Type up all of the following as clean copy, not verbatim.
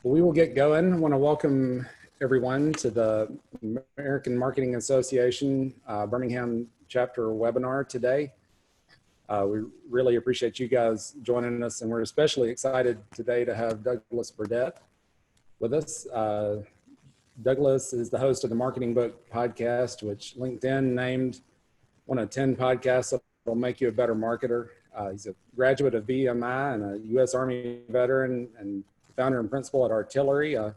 We will get going. I want to welcome everyone to the American Marketing Association Birmingham chapter webinar today. We really appreciate you guys joining us, and we're especially excited today to have Douglas Burdett with us. Douglas is the host of the Marketing Book podcast, which LinkedIn named one of 10 podcasts that will make you a better marketer. He's a graduate of VMI and a U.S. Army veteran and founder and principal at Artillery, a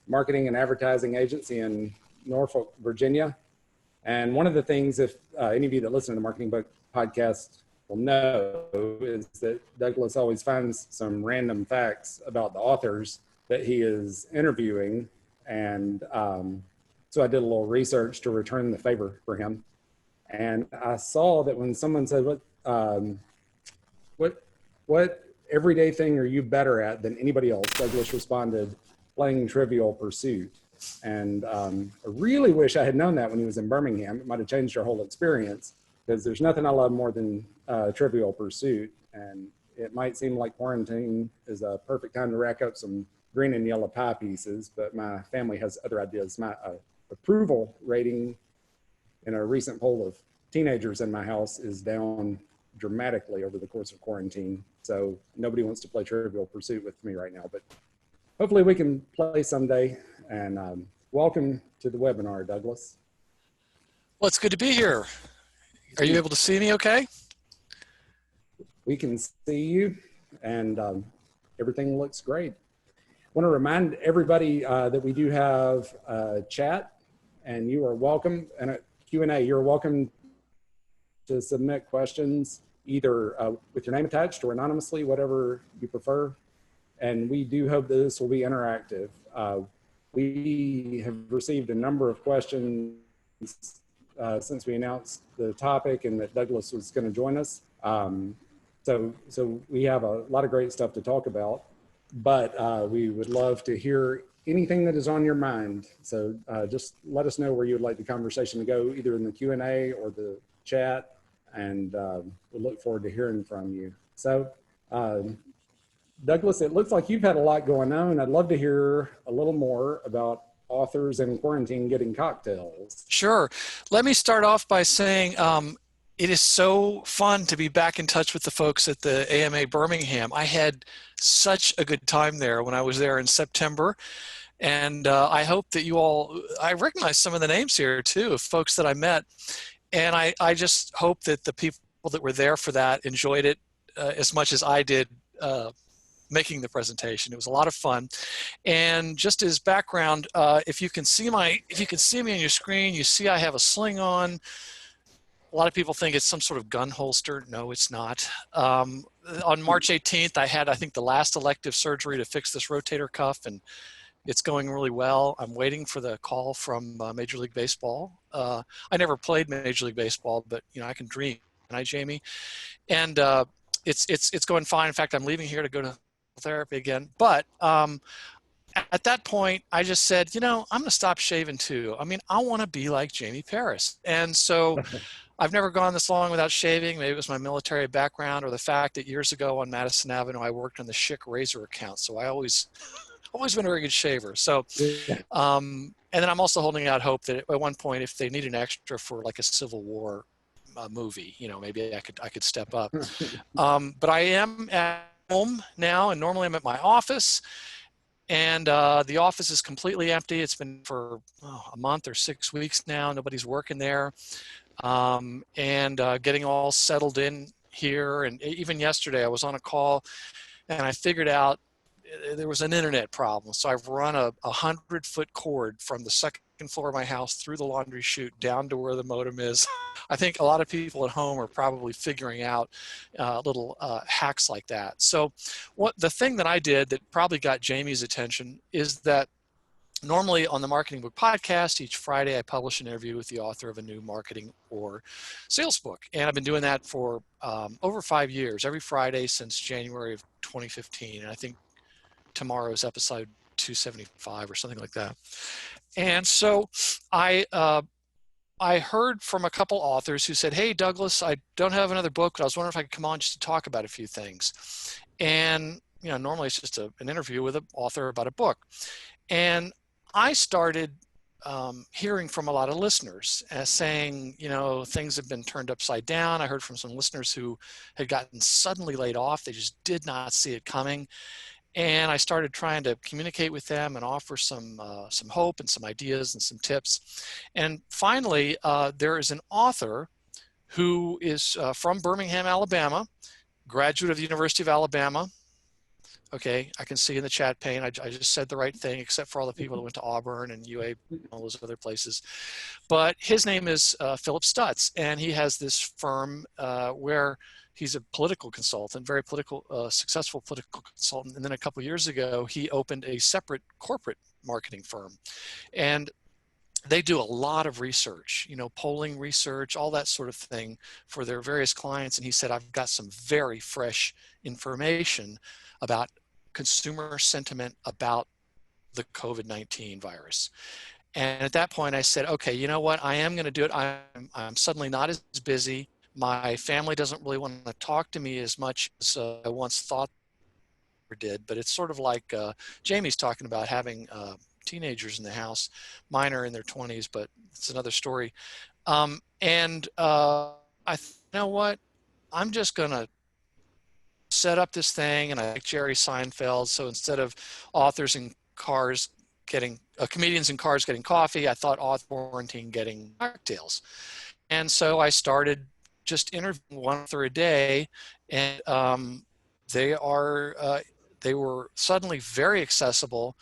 marketing and advertising agency in Norfolk, Virginia. And one of the things, if any of you that listen to the Marketing Book podcast will know, is that Douglas always finds some random facts about the authors that he is interviewing. And so I did a little research to return the favor for him. And I saw that when someone said, what everyday thing are you better at than anybody else? Douglas responded, playing Trivial Pursuit. And I really wish I had known that when he was in Birmingham. It might have changed our whole experience, because there's nothing I love more than Trivial Pursuit. And it might seem like quarantine is a perfect time to rack up some green and yellow pie pieces, but my family has other ideas. My approval rating in a recent poll of teenagers in my house is down dramatically over the course of quarantine. So nobody wants to play Trivial Pursuit with me right now, but hopefully we can play someday. And welcome to the webinar, Douglas. Well, it's good to be here. Are you able to see me okay? We can see you, and everything looks great. I want to remind everybody that we do have a chat, and you are welcome, and a Q&A. You're welcome to submit questions either with your name attached or anonymously, whatever you prefer. And we do hope that this will be interactive. We have received a number of questions since we announced the topic and that Douglas was going to join us. So we have a lot of great stuff to talk about, but we would love to hear anything that is on your mind. So just let us know where you would like the conversation to go, either in the Q&A or the chat, and we look forward to hearing from you. So Douglas, it looks like you've had a lot going on. I'd love to hear a little more about authors in quarantine getting cocktails. Sure. Let me start off by saying it is so fun to be back in touch with the folks at the AMA Birmingham. I had such a good time there when I was there in September. And I hope that you all, I recognize some of the names here too, of folks that I met. And I just hope that the people that were there for that enjoyed it as much as I did making the presentation. It was a lot of fun. And just as background, if you can see me on your screen, you see I have a sling on. A lot of people think it's some sort of gun holster. No, it's not. On March 18th, I had, I think, the last elective surgery to fix this rotator cuff, and it's going really well. I'm waiting for the call from Major League Baseball. I never played Major League Baseball, but you know, I can dream. Can I, Jamie? And it's going fine. In fact, I'm leaving here to go to therapy again. But at that point, I just said, you know, I'm going to stop shaving too. I mean, I want to be like Jamie Paris. And so I've never gone this long without shaving. Maybe it was my military background or the fact that years ago on Madison Avenue, I worked on the Schick razor account. So I always been a very good shaver. So, and then I'm also holding out hope that at one point, if they need an extra for like a Civil War movie, you know, maybe I could step up. But I am at home now, and normally I'm at my office, and the office is completely empty. It's been for a month or 6 weeks now. Nobody's working there, and getting all settled in here. And even yesterday I was on a call and I figured out there was an internet problem. So I've run a 100-foot cord from the second floor of my house through the laundry chute down to where the modem is. I think a lot of people at home are probably figuring out little hacks like that. So the thing that I did that probably got Jamie's attention is that normally on the Marketing Book podcast, each Friday I publish an interview with the author of a new marketing or sales book. And I've been doing that for over 5 years, every Friday since January of 2015. And I think tomorrow's episode 275 or something like that. And so I heard from a couple authors who said, hey, Douglas, I don't have another book, but I was wondering if I could come on just to talk about a few things. And you know, normally it's just an interview with an author about a book. And I started hearing from a lot of listeners saying, you know, things have been turned upside down. I heard from some listeners who had gotten suddenly laid off. They just did not see it coming. And I started trying to communicate with them and offer some hope and some ideas and some tips. And finally, there is an author who is from Birmingham, Alabama, graduate of the University of Alabama. Okay, I can see in the chat pane, I just said the right thing, except for all the people that went to Auburn and UA and all those other places. But his name is Philip Stutz, and he has this firm where he's a political consultant, very successful political consultant. And then a couple of years ago, he opened a separate corporate marketing firm. And they do a lot of research, you know, polling research, all that sort of thing for their various clients. And he said, I've got some very fresh information about consumer sentiment about the COVID-19 virus. And at that point I said, okay, you know what, I am going to do it. I'm suddenly not as busy. My family doesn't really want to talk to me as much as I once thought they did, but it's sort of like Jamie's talking about having teenagers in the house. Mine are in their 20s, but it's another story. You know what, I'm just going to set up this thing, and I like Jerry Seinfeld. So instead of authors in cars getting, comedians in cars getting coffee, I thought author quarantine getting cocktails. And so I started just interviewing one author a day, and they were suddenly very accessible.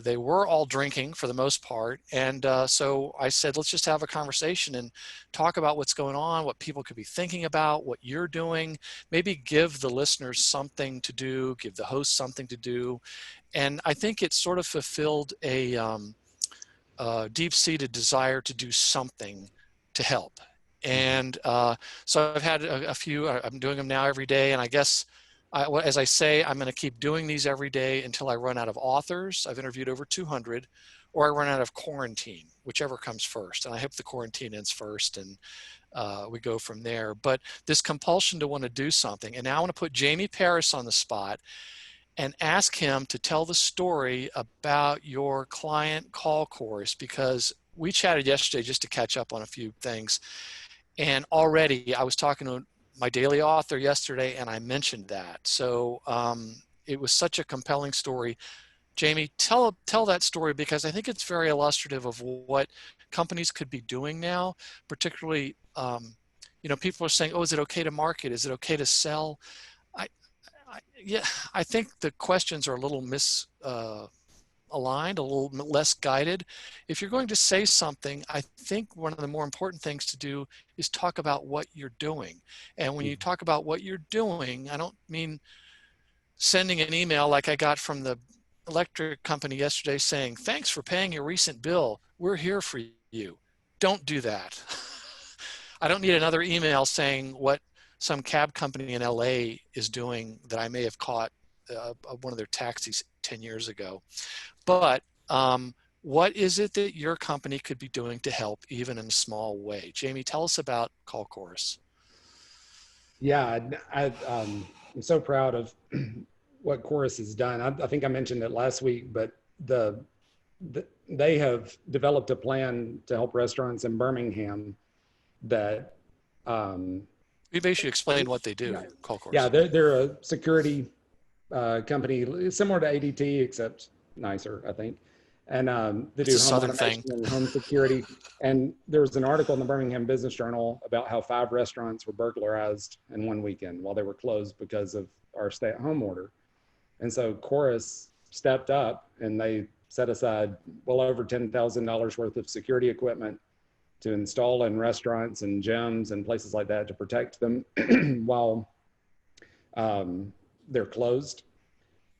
They were all drinking for the most part. And so I said, let's just have a conversation and talk about what's going on, what people could be thinking about, what you're doing, maybe give the listeners something to do, give the host something to do. And I think it sort of fulfilled a deep-seated desire to do something to help. And so I've had a few, I'm doing them now every day. And I guess, as I say, I'm going to keep doing these every day until I run out of authors. I've interviewed over 200, or I run out of quarantine, whichever comes first. And I hope the quarantine ends first, and we go from there. But this compulsion to want to do something. And now I want to put Jamie Paris on the spot and ask him to tell the story about your client call course, because we chatted yesterday just to catch up on a few things. And already I was talking to my daily author yesterday, and I mentioned that. So it was such a compelling story. Jamie, tell that story, because I think it's very illustrative of what companies could be doing now, particularly, you know, people are saying, oh, is it okay to market? Is it okay to sell? Yeah, I think the questions are a little misaligned, a little less guided. If you're going to say something, I think one of the more important things to do is talk about what you're doing. And when you talk about what you're doing, I don't mean sending an email like I got from the electric company yesterday saying, thanks for paying your recent bill. We're here for you. Don't do that. I don't need another email saying what some cab company in LA is doing that I may have caught one of their taxis 10 years ago. But what is it that your company could be doing to help, even in a small way? Jamie, tell us about Call Chorus. Yeah, I'm so proud of what Chorus has done. I think I mentioned it last week, but they have developed a plan to help restaurants in Birmingham that We basically explain what they do. Yeah. Call Chorus. Yeah, they're a security company similar to ADT, except nicer, I think. And they do home automation and home security. And there was an article in the Birmingham Business Journal about how 5 restaurants were burglarized in one weekend while they were closed because of our stay-at-home order. And so Chorus stepped up, and they set aside well over $10,000 worth of security equipment to install in restaurants and gyms and places like that to protect them while they're closed.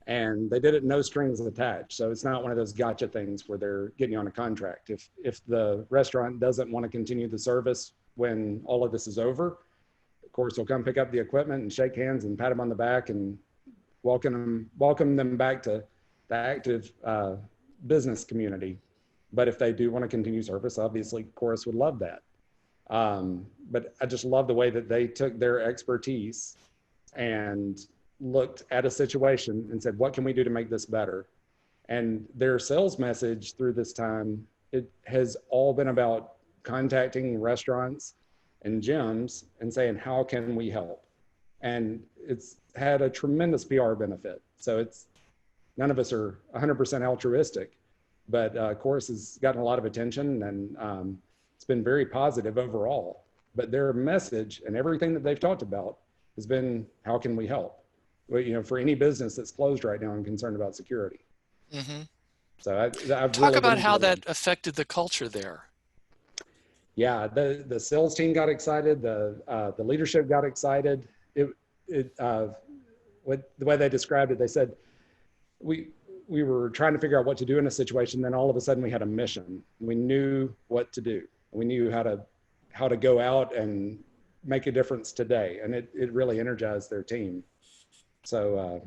And they did it no strings attached. So it's not one of those gotcha things where they're getting you on a contract. If the restaurant doesn't want to continue the service when all of this is over, of course, they'll come pick up the equipment and shake hands and pat them on the back and welcome them back to the active business community. But if they do want to continue service, obviously Chorus would love that. But I just love the way that they took their expertise and looked at a situation and said, what can we do to make this better? And their sales message through this time, it has all been about contacting restaurants and gyms and saying, how can we help? And it's had a tremendous PR benefit. So it's, none of us are 100% altruistic, but Chorus has gotten a lot of attention, and it's been very positive overall. But their message and everything that they've talked about has been, how can we help? Well, you know, for any business that's closed right now and concerned about security. Mm-hmm. So I've Talk really about how that affected the culture there. Yeah, the sales team got excited. The leadership got excited. The way they described it, they said, we were trying to figure out what to do in a situation. Then all of a sudden we had a mission. We knew what to do. We knew how to go out and make a difference today. And it really energized their team. So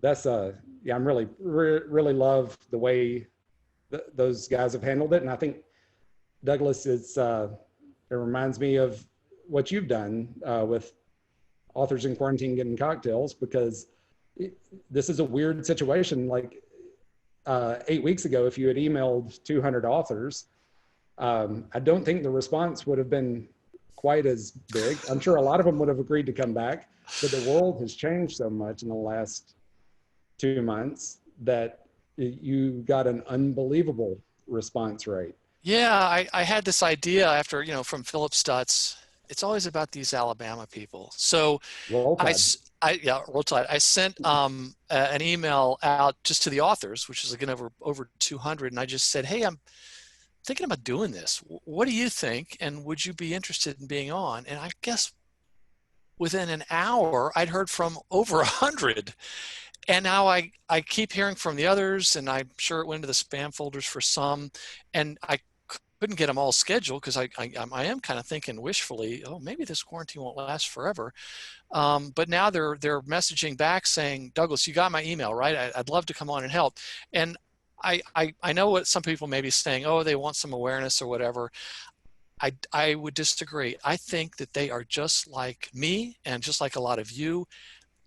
that's yeah, I'm really love the way those guys have handled it. And I think Douglas, it reminds me of what you've done with Authors in Quarantine Getting Cocktails, because this is a weird situation. Like 8 weeks ago, if you had emailed 200 authors, I don't think the response would have been quite as big. I'm sure a lot of them would have agreed to come back, but the world has changed so much in the last 2 months that you got an unbelievable response rate. Yeah, I had this idea after, you know, from Philip Stutz. It's always about these Alabama people. So Roll Tide. Roll Tide. I sent an email out just to the authors, which is again over 200, and I just said, hey, I'm thinking about doing this. What do you think? And would you be interested in being on? And I guess within an hour, I'd heard from over 100. And now I keep hearing from the others, and I'm sure it went into the spam folders for some. And I couldn't get them all scheduled because I am kind of thinking wishfully, oh, maybe this quarantine won't last forever. But now they're messaging back saying, Douglas, you got my email, right? I'd love to come on and help. And I know what some people may be saying, oh, they want some awareness or whatever. I would disagree. I think that they are just like me and just like a lot of you.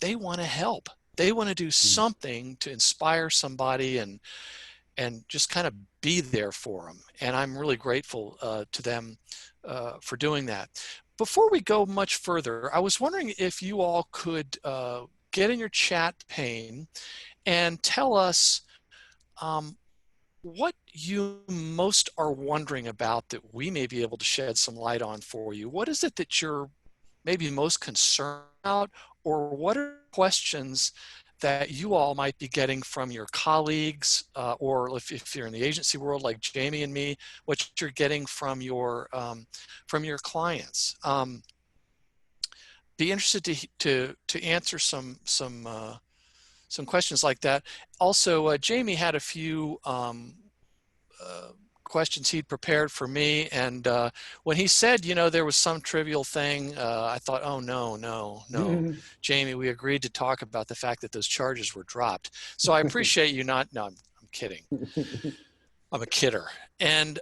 They want to help. They want to do something to inspire somebody and just kind of be there for them. And I'm really grateful to them for doing that. Before we go much further, I was wondering if you all could get in your chat pane and tell us what you most are wondering about that we may be able to shed some light on for you. What is it that you're maybe most concerned about, or what are questions that you all might be getting from your colleagues, or if you're in the agency world like Jamie and me, what you're getting from your clients? Be interested to answer some questions like that. Also, Jamie had a few questions he'd prepared for me, and when he said, you know, there was some trivial thing, I thought, oh no, Jamie, we agreed to talk about the fact that those charges were dropped. So I appreciate you not. No, I'm kidding. I'm a kidder. And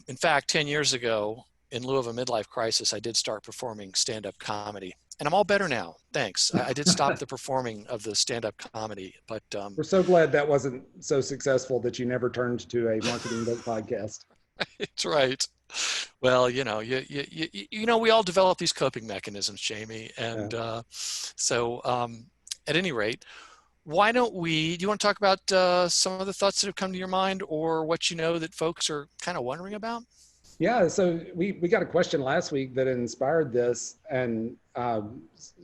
in fact, 10 years ago, in lieu of a midlife crisis, I did start performing stand-up comedy. And I'm all better now. Thanks. I did stop the performing of the stand-up comedy, but we're so glad that wasn't so successful that you never turned to a marketing book podcast. That's right. Well, you know, you know, we all develop these coping mechanisms, Jamie, and so at any rate, why don't we? Do you want to talk about some of the thoughts that have come to your mind, or what you know that folks are kind of wondering about? Yeah, so we got a question last week that inspired this, and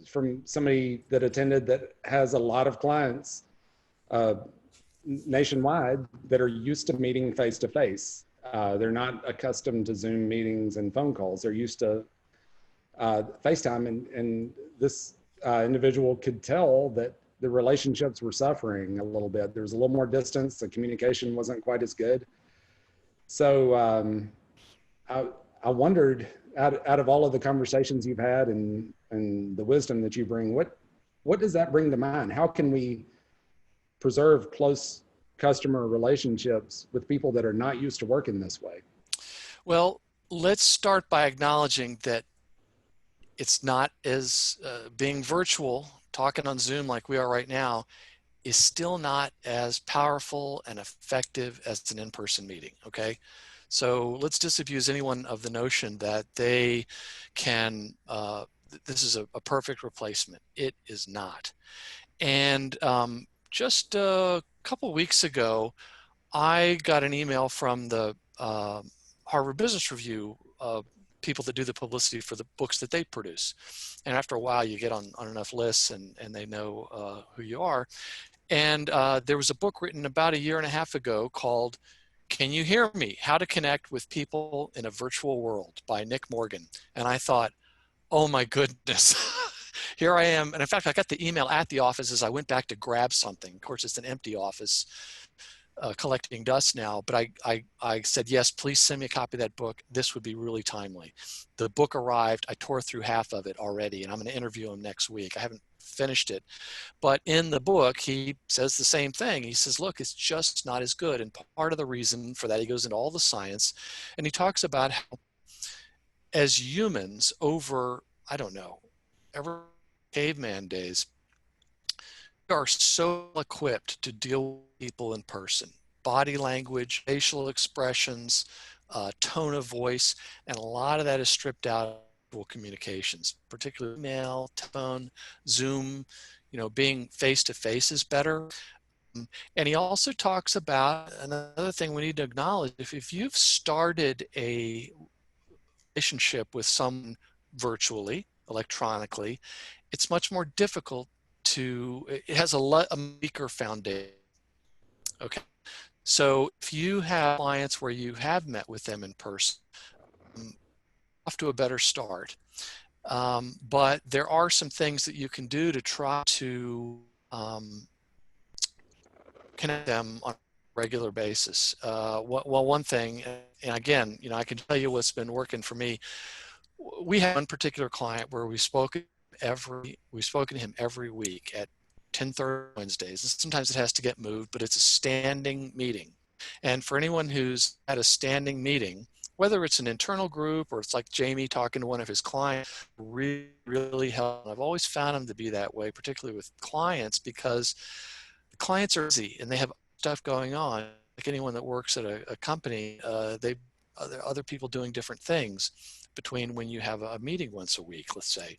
from somebody that attended that has a lot of clients nationwide that are used to meeting face to face. They're not accustomed to Zoom meetings and phone calls. They're used to FaceTime, and this individual could tell that the relationships were suffering a little bit. There was a little more distance. The communication wasn't quite as good. So I wondered, out of all of the conversations you've had and the wisdom that you bring, what does that bring to mind? How can we preserve close customer relationships with people that are not used to working this way? Well, let's start by acknowledging that it's not as being virtual talking on Zoom like we are right now is still not as powerful and effective as an in-person meeting, okay? So let's disabuse anyone of the notion that they can, this is a perfect replacement. It is not. And just a couple weeks ago, I got an email from the Harvard Business Review people that do the publicity for the books that they produce. And after a while, you get on enough lists and they know who you are. And there was a book written about 1.5 years ago called Can You Hear Me? How to Connect with People in a Virtual World by Nick Morgan. And I thought, oh my goodness, here I am. And in fact, I got the email at the office as I went back to grab something. Of course, it's an empty office collecting dust now, but I said, yes, please send me a copy of that book. This would be really timely. The book arrived. I tore through half of it already, and I'm going to interview him next week. I haven't finished it. But in the book, he says the same thing. He says, look, it's just not as good. And part of the reason for that, he goes into all the science, and he talks about how as humans over, I don't know, ever caveman days, we are so equipped to deal with people in person. Body language, facial expressions, tone of voice, and a lot of that is stripped out of communications, particularly email, telephone, Zoom, being face-to-face is better. And he also talks about another thing we need to acknowledge. If you've started a relationship with someone virtually, electronically, it's much more difficult it has a weaker foundation. Okay. So if you have clients where you have met with them in person, off to a better start. But there are some things that you can do to try to connect them on a regular basis. Well, one thing, and again, I can tell you what's been working for me. We have one particular client where we've spoken to him every week at 10:30 Wednesdays. And sometimes it has to get moved, but it's a standing meeting. And for anyone who's at a standing meeting, whether it's an internal group or it's like Jamie talking to one of his clients, really help. I've always found them to be that way, particularly with clients, because the clients are busy and they have stuff going on. Like anyone that works at a company, other people doing different things between when you have a meeting once a week, let's say.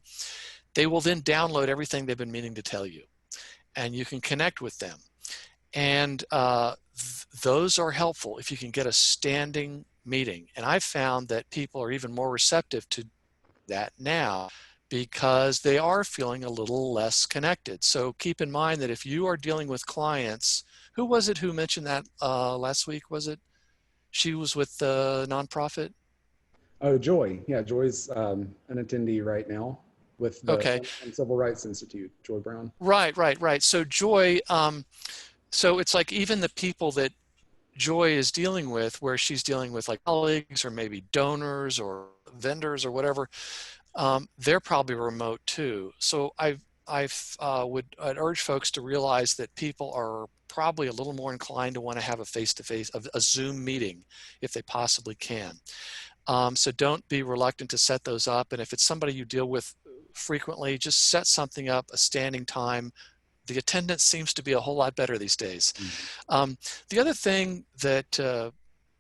They will then download everything they've been meaning to tell you, and you can connect with them. And those are helpful if you can get a standing meeting. And I've found that people are even more receptive to that now because they are feeling a little less connected. So keep in mind that if you are dealing with clients, who was it who mentioned that last week? Was it? She was with the nonprofit? Oh, Joy. Yeah, Joy's an attendee right now with the Civil Rights Institute, Joy Brown. Right. So Joy, so it's like even the people that Joy is dealing with, where she's dealing with like colleagues or maybe donors or vendors or whatever, they're probably remote too. So I'd urge folks to realize that people are probably a little more inclined to want to have a face-to-face, a Zoom meeting if they possibly can. So don't be reluctant to set those up. And if it's somebody you deal with frequently, just set something up, a standing time. The attendance seems to be a whole lot better these days. Mm-hmm. The other thing that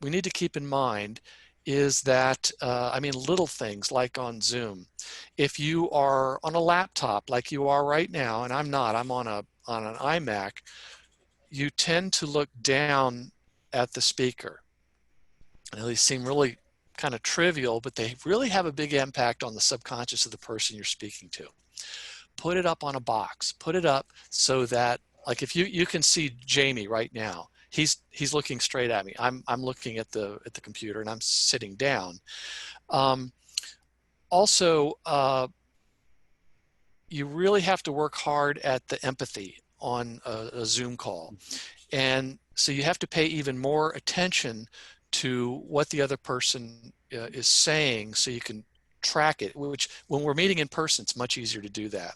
we need to keep in mind is that, little things like on Zoom. If you are on a laptop like you are right now, and I'm not, I'm on an iMac, you tend to look down at the speaker. And these seem really kind of trivial, but they really have a big impact on the subconscious of the person you're speaking to. Put it up on a box. Put it up so that, like, if you can see Jamie right now, he's looking straight at me. I'm looking at the computer and I'm sitting down. Also, you really have to work hard at the empathy on a Zoom call, and so you have to pay even more attention to what the other person is saying, so you can track it, which when we're meeting in person, it's much easier to do that.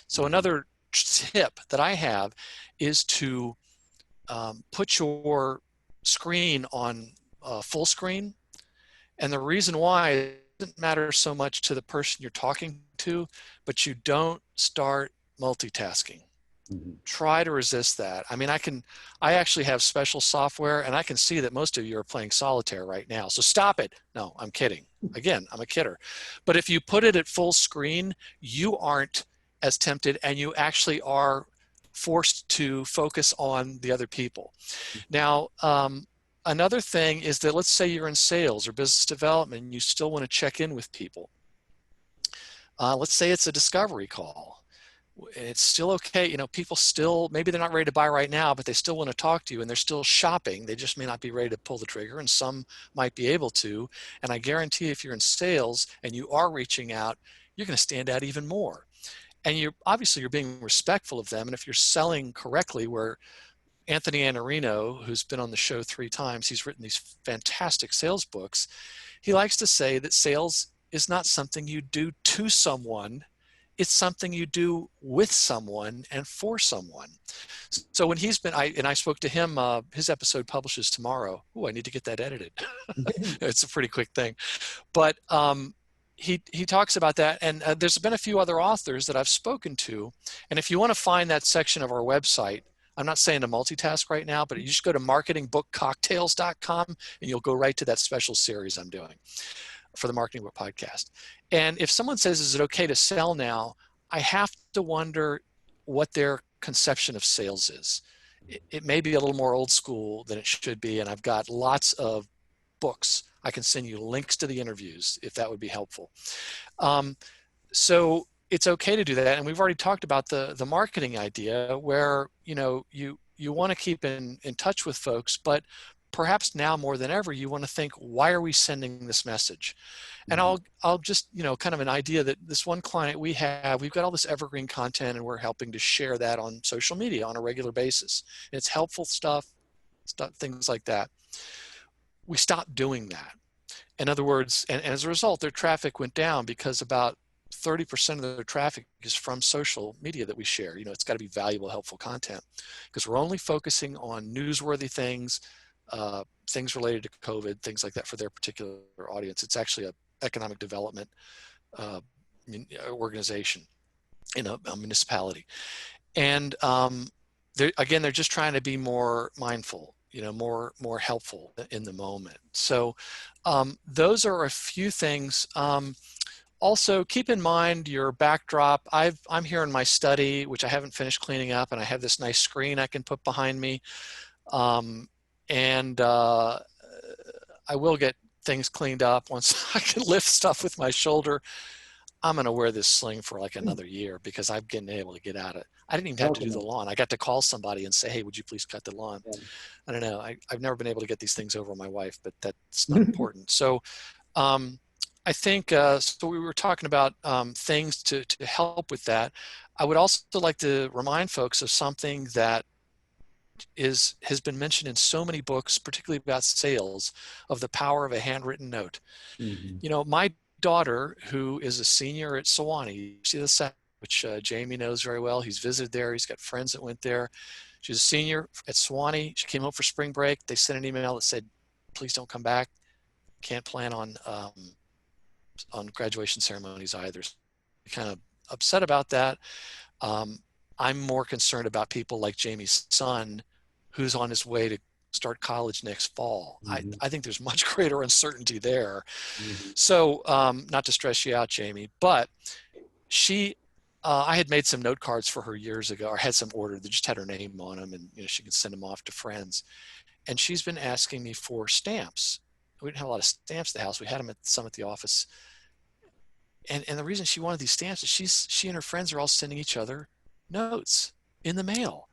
So another tip that I have is to put your screen on full screen. And the reason why it doesn't matter so much to the person you're talking to, but you don't start multitasking. Mhm. Try to resist that. I mean, I actually have special software, and I can see that most of you are playing solitaire right now. So stop it. No, I'm kidding. Again, I'm a kidder. But if you put it at full screen, you aren't as tempted, and you actually are forced to focus on the other people. Now, another thing is that, let's say you're in sales or business development, and you still want to check in with people. Let's say it's a discovery call. It's still okay. You know, people still, maybe they're not ready to buy right now, but they still want to talk to you, and they're still shopping. They just may not be ready to pull the trigger, and some might be able to. And I guarantee if you're in sales and you are reaching out, you're going to stand out even more. And you're being respectful of them. And if you're selling correctly, where Anthony Iannarino, who's been on the show 3 times, he's written these fantastic sales books. He likes to say that sales is not something you do to someone. It's something you do with someone and for someone. So when he's been, I spoke to him, his episode publishes tomorrow. Oh, I need to get that edited. It's a pretty quick thing. But he talks about that. And there's been a few other authors that I've spoken to. And if you want to find that section of our website, I'm not saying to multitask right now, but you just go to marketingbookcocktails.com and you'll go right to that special series I'm doing for the Marketing Book Podcast. And if someone says, is it okay to sell now? I have to wonder what their conception of sales is. It may be a little more old school than it should be. And I've got lots of books. I can send you links to the interviews if that would be helpful. So it's okay to do that. And we've already talked about the marketing idea where, you know, you want to keep in touch with folks, but perhaps now more than ever, you want to think, why are we sending this message? And I'll just, you know, kind of an idea that this one client we've got all this evergreen content, and we're helping to share that on social media on a regular basis. And it's helpful stuff, things like that. We stopped doing that. In other words, and as a result, their traffic went down because about 30% of their traffic is from social media that we share. You know, it's got to be valuable, helpful content, because we're only focusing on newsworthy things, things related to COVID, things like that for their particular audience. It's actually an economic development organization in a municipality. And they're just trying to be more mindful, you know, more helpful in the moment. So those are a few things. Also, keep in mind your backdrop. I'm here in my study, which I haven't finished cleaning up, and I have this nice screen I can put behind me. And I will get things cleaned up once I can lift stuff with my shoulder. I'm going to wear this sling for like another year because I've been able to get at it. I didn't even have to do the lawn. I got to call somebody and say, hey, would you please cut the lawn? Yeah. I don't know. I've never been able to get these things over my wife, but that's not important. So I think, so we were talking about things to help with that. I would also like to remind folks of something that has been mentioned in so many books, particularly about sales, of the power of a handwritten note. You know, my daughter, who is a senior at Sewanee, which Jamie knows very well. He's visited there. He's got friends that went there. She's a senior at Sewanee. She came home for spring break. They sent an email that said, please don't come back. Can't plan on graduation ceremonies either. Kind of upset about that. I'm more concerned about people like Jamie's son, who's on his way to start college next fall. I think there's much greater uncertainty there. So not to stress you out, Jamie, but I had made some note cards for her years ago, or had some ordered that just had her name on them, and you know, she could send them off to friends. And she's been asking me for stamps. We didn't have a lot of stamps at the house. We had them some at the office. And the reason she wanted these stamps is she and her friends are all sending each other notes in the mail.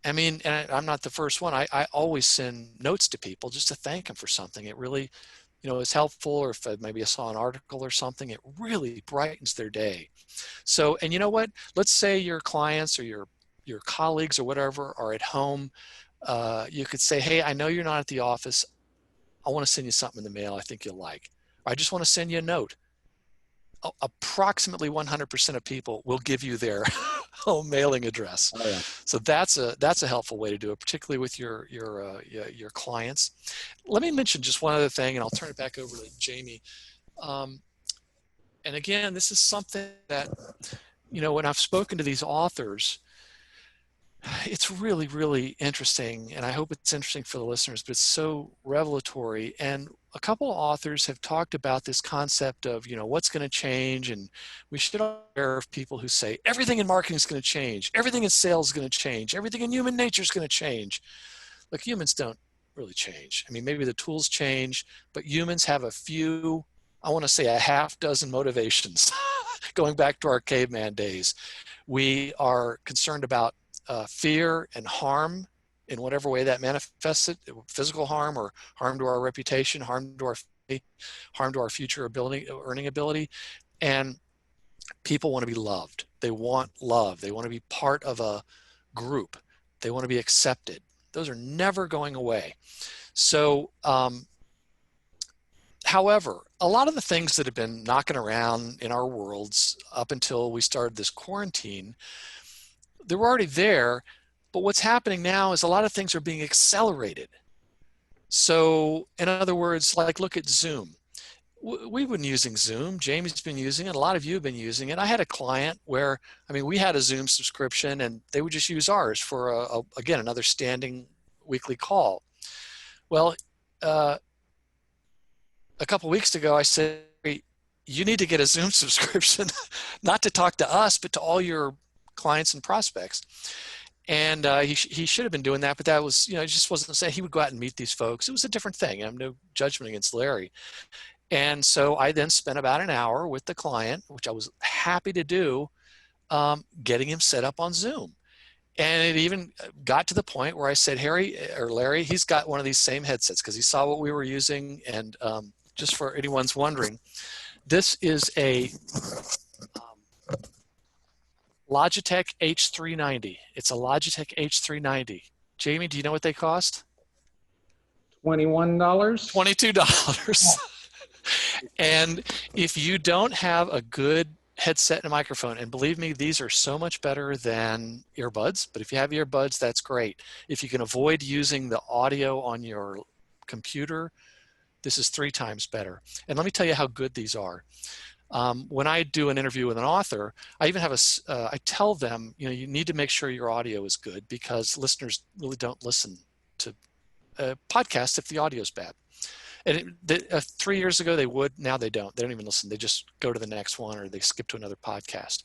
I mean, and I'm not the first one. I always send notes to people just to thank them for something. It really, you know, is helpful, or if maybe I saw an article or something, it really brightens their day. So, and you know what? Let's say your clients or your colleagues or whatever are at home. You could say, hey, I know you're not at the office. I want to send you something in the mail I think you'll like. I just want to send you a note. Approximately 100% of people will give you their home mailing address. Oh, yeah. So that's a helpful way to do it, particularly with your clients. Let me mention just one other thing, and I'll turn it back over to Jamie. And again, this is something that you know, when I've spoken to these authors, it's really, really interesting, and I hope it's interesting for the listeners, but it's so revelatory. And a couple of authors have talked about this concept of, you know, what's going to change, and we should be aware of people who say everything in marketing is going to change, everything in sales is going to change, everything in human nature is going to change. Look, humans don't really change. I mean, maybe the tools change, but humans have a few, I want to say a half dozen motivations going back to our caveman days. We are concerned about fear and harm in whatever way that manifests it, physical harm or harm to our reputation, harm to our faith, harm to our future ability, earning ability. And people want to be loved. They want love. They want to be part of a group. They want to be accepted. Those are never going away. So, however, a lot of the things that have been knocking around in our worlds up until we started this quarantine, they were already there, but what's happening now is a lot of things are being accelerated. So in other words, like look at Zoom. We've been using Zoom. Jamie's been using it. A lot of you have been using it. I had a client where, I mean, we had a Zoom subscription and they would just use ours for, again, another standing weekly call. Well, a couple of weeks ago, I said, you need to get a Zoom subscription, not to talk to us, but to all your clients and prospects. And he should have been doing that, but that was, you know, it just wasn't saying he would go out and meet these folks. It was a different thing. I'm no judgment against Larry. And so I then spent about an hour with the client, which I was happy to do, getting him set up on Zoom. And it even got to the point where I said, Harry or Larry, he's got one of these same headsets because he saw what we were using. And just for anyone's wondering, this is a Logitech H390. It's a Logitech H390. Jamie, do you know what they cost? $21? $22. And if you don't have a good headset and a microphone, and believe me, these are so much better than earbuds, but if you have earbuds, that's great. If you can avoid using the audio on your computer, this is 3 times better. And let me tell you how good these are. When I do an interview with an author, I even have I tell them, you know, you need to make sure your audio is good because listeners really don't listen to podcasts if the audio is bad. And 3 years ago they would, now they don't. They don't even listen. They just go to the next one or they skip to another podcast.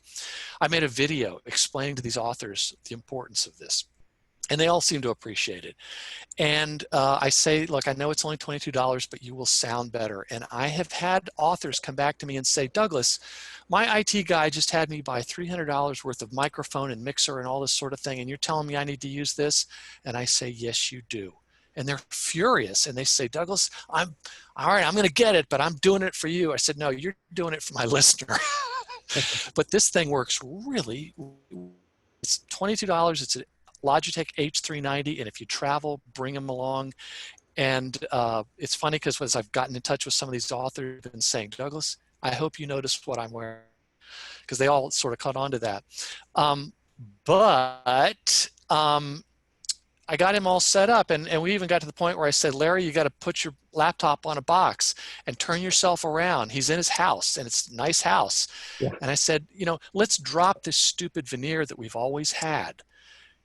I made a video explaining to these authors the importance of this. And they all seem to appreciate it. And I say, look, I know it's only $22, but you will sound better. And I have had authors come back to me and say, Douglas, my IT guy just had me buy $300 worth of microphone and mixer and all this sort of thing. And you're telling me I need to use this? And I say, yes, you do. And they're furious. And they say, Douglas, all right, I'm going to get it, but I'm doing it for you. I said, no, you're doing it for my listener. But this thing works really, it's $22. It's a Logitech H390, and if you travel, bring them along. And it's funny because as I've gotten in touch with some of these authors, they've been saying, Douglas, I hope you noticed what I'm wearing, because they all sort of caught on to that. But I got him all set up, and we even got to the point where I said, Larry, you got to put your laptop on a box and turn yourself around. He's in his house, and it's a nice house. Yeah. And I said, you know, let's drop this stupid veneer that we've always had.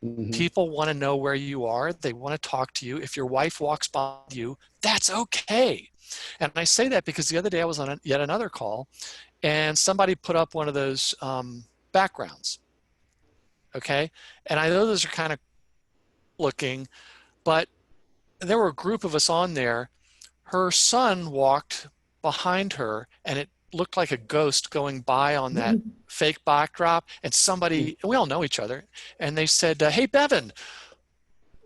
Mm-hmm. People want to know where you are. They want to talk to you. If your wife walks by you, that's okay. And I say that because the other day I was on yet another call, and somebody put up one of those backgrounds. Okay. And I know those are kind of looking, but there were a group of us on there. Her son walked behind her, and it looked like a ghost going by on that fake backdrop. And somebody, we all know each other, and they said, hey, Bevan,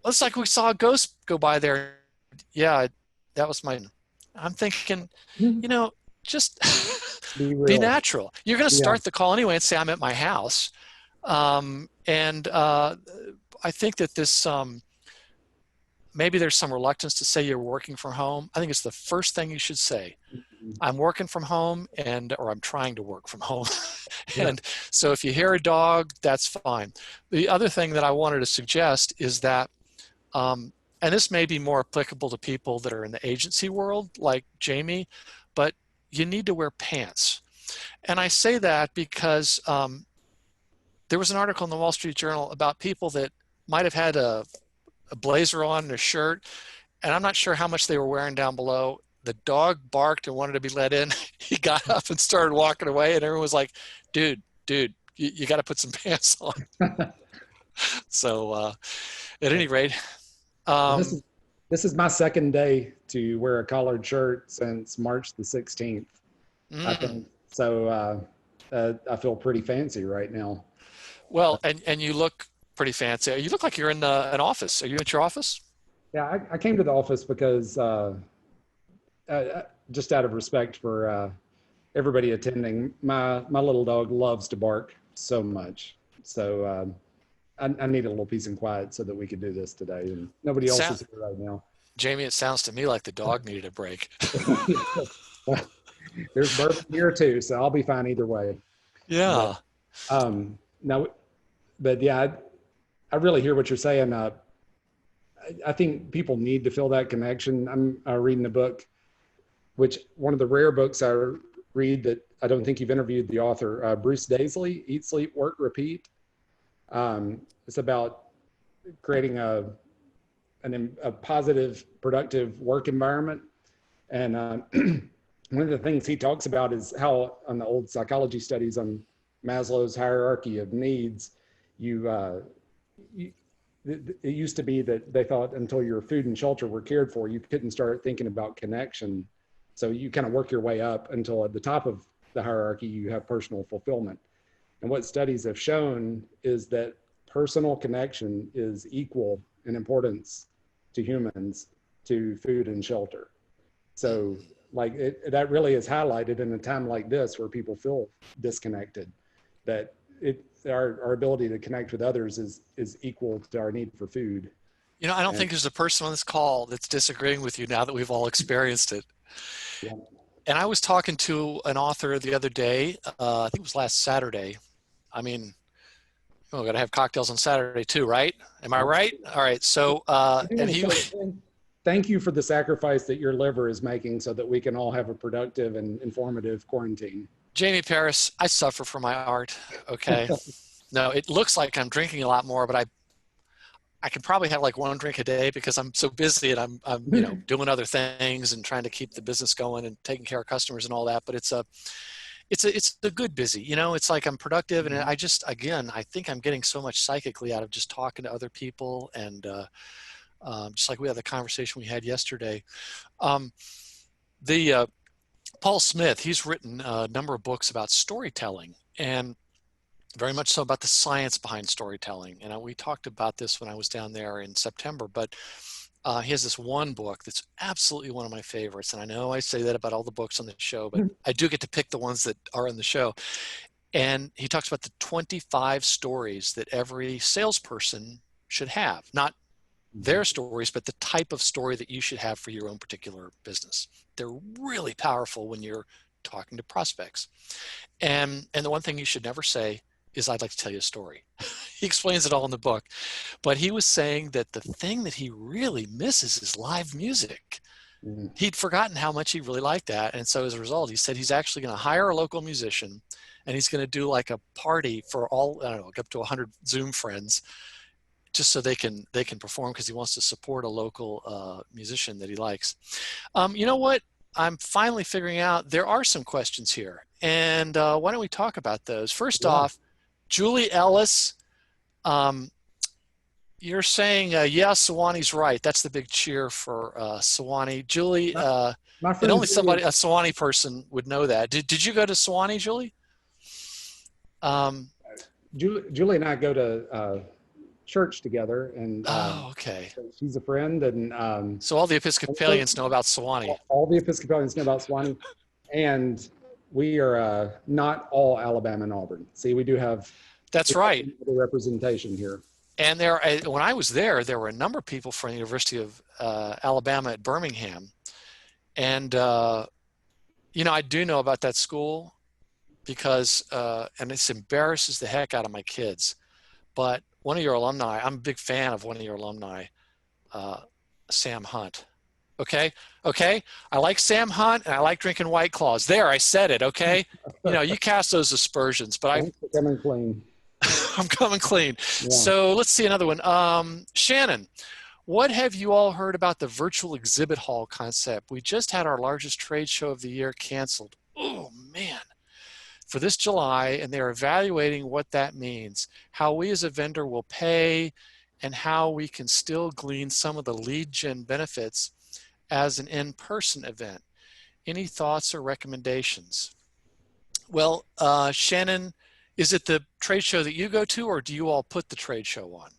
looks like we saw a ghost go by there. Yeah, that was mine. I'm thinking, you know, just be natural. You're going to start the call anyway and say, I'm at my house. I think that this, maybe there's some reluctance to say you're working from home. I think it's the first thing you should say. I'm working from home, or I'm trying to work from home. And so if you hear a dog, that's fine. The other thing that I wanted to suggest is that, and this may be more applicable to people that are in the agency world, like Jamie, but you need to wear pants. And I say that because there was an article in the Wall Street Journal about people that might have had a blazer on and a shirt, and I'm not sure how much they were wearing down below. The dog barked and wanted to be let in. He got up and started walking away, and everyone was like, dude, you got to put some pants on. So at any rate, this is my second day to wear a collared shirt since March the 16th. I think so. I feel pretty fancy right now. Well, and you look pretty fancy. You look like you're in an office. Are you at your office? Yeah, I came to the office because just out of respect for everybody attending, my little dog loves to bark so much. So I need a little peace and quiet so that we could do this today. And nobody else is here right now. Jamie, it sounds to me like the dog needed a break. Well, there's bourbon here too, so I'll be fine either way. Yeah. But yeah, I really hear what you're saying. I think people need to feel that connection. I'm reading a book, which one of the rare books I read that I don't think you've interviewed the author, Bruce Daisley, Eat, Sleep, Work, Repeat. It's about creating a positive, productive work environment. And one of the things he talks about is how on the old psychology studies on Maslow's hierarchy of needs, it used to be that they thought until your food and shelter were cared for, you couldn't start thinking about connection. So you kind of work your way up until at the top of the hierarchy, you have personal fulfillment. And what studies have shown is that personal connection is equal in importance to humans to food and shelter. So like that really is highlighted in a time like this where people feel disconnected, that our ability to connect with others is equal to our need for food. You know, I don't think there's a person on this call that's disagreeing with you now that we've all experienced it. Yeah. And I was talking to an author the other day, I think it was last Saturday. I mean, we got to have cocktails on Saturday too, right? Am I right? All right. So, and he thank you for the sacrifice that your liver is making so that we can all have a productive and informative quarantine. Jamie Paris, I suffer from my art. Okay. No, it looks like I'm drinking a lot more, but I can probably have like one drink a day because I'm so busy and I'm doing other things and trying to keep the business going and taking care of customers and all that. But it's a good busy, it's like I'm productive. And I think I'm getting so much psychically out of just talking to other people. And just like we had the conversation we had yesterday, Paul Smith, he's written a number of books about storytelling and very much so about the science behind storytelling. And we talked about this when I was down there in September, but he has this one book that's absolutely one of my favorites. And I know I say that about all the books on the show, but I do get to pick the ones that are on the show. And he talks about the 25 stories that every salesperson should have, not their stories, but the type of story that you should have for your own particular business. They're really powerful when you're talking to prospects. And the one thing you should never say is, I'd like to tell you a story. He explains it all in the book. But he was saying that the thing that he really misses is live music. Mm-hmm. He'd forgotten how much he really liked that. And so as a result, he said he's actually going to hire a local musician and he's going to do like a party for all, up to 100 Zoom friends, just so they can perform, because he wants to support a local musician that he likes. You know what? I'm finally figuring out there are some questions here. And why don't we talk about those? First off, Julie Ellis, you're saying, yeah, Sawani's right. That's the big cheer for Sawani. Julie, and only somebody, a Sawani person would know that. Did you go to Sawani, Julie? Julie and I go to church together, and okay. So she's a friend, and so all the Episcopalians know about Sawani. All the Episcopalians know about Sawani, and we are not all Alabama and Auburn. See, we do have right the representation here. And when I was there were a number of people from the University of Alabama at Birmingham, and I do know about that school because and this embarrasses the heck out of my kids, but one of your alumni, I'm a big fan of one of your alumni, Sam Hunt. Okay. I like Sam Hunt and I like drinking White Claws. There, I said it. Okay. You cast those aspersions, but Thanks for coming clean. I'm coming clean. Yeah. So let's see another one. Shannon, what have you all heard about the virtual exhibit hall concept? We just had our largest trade show of the year canceled. Oh man, for this July, and they're evaluating what that means, how we as a vendor will pay, and how we can still glean some of the lead gen benefits as an in-person event. Any thoughts or recommendations? Well, Shannon, is it the trade show that you go to, or do you all put the trade show on?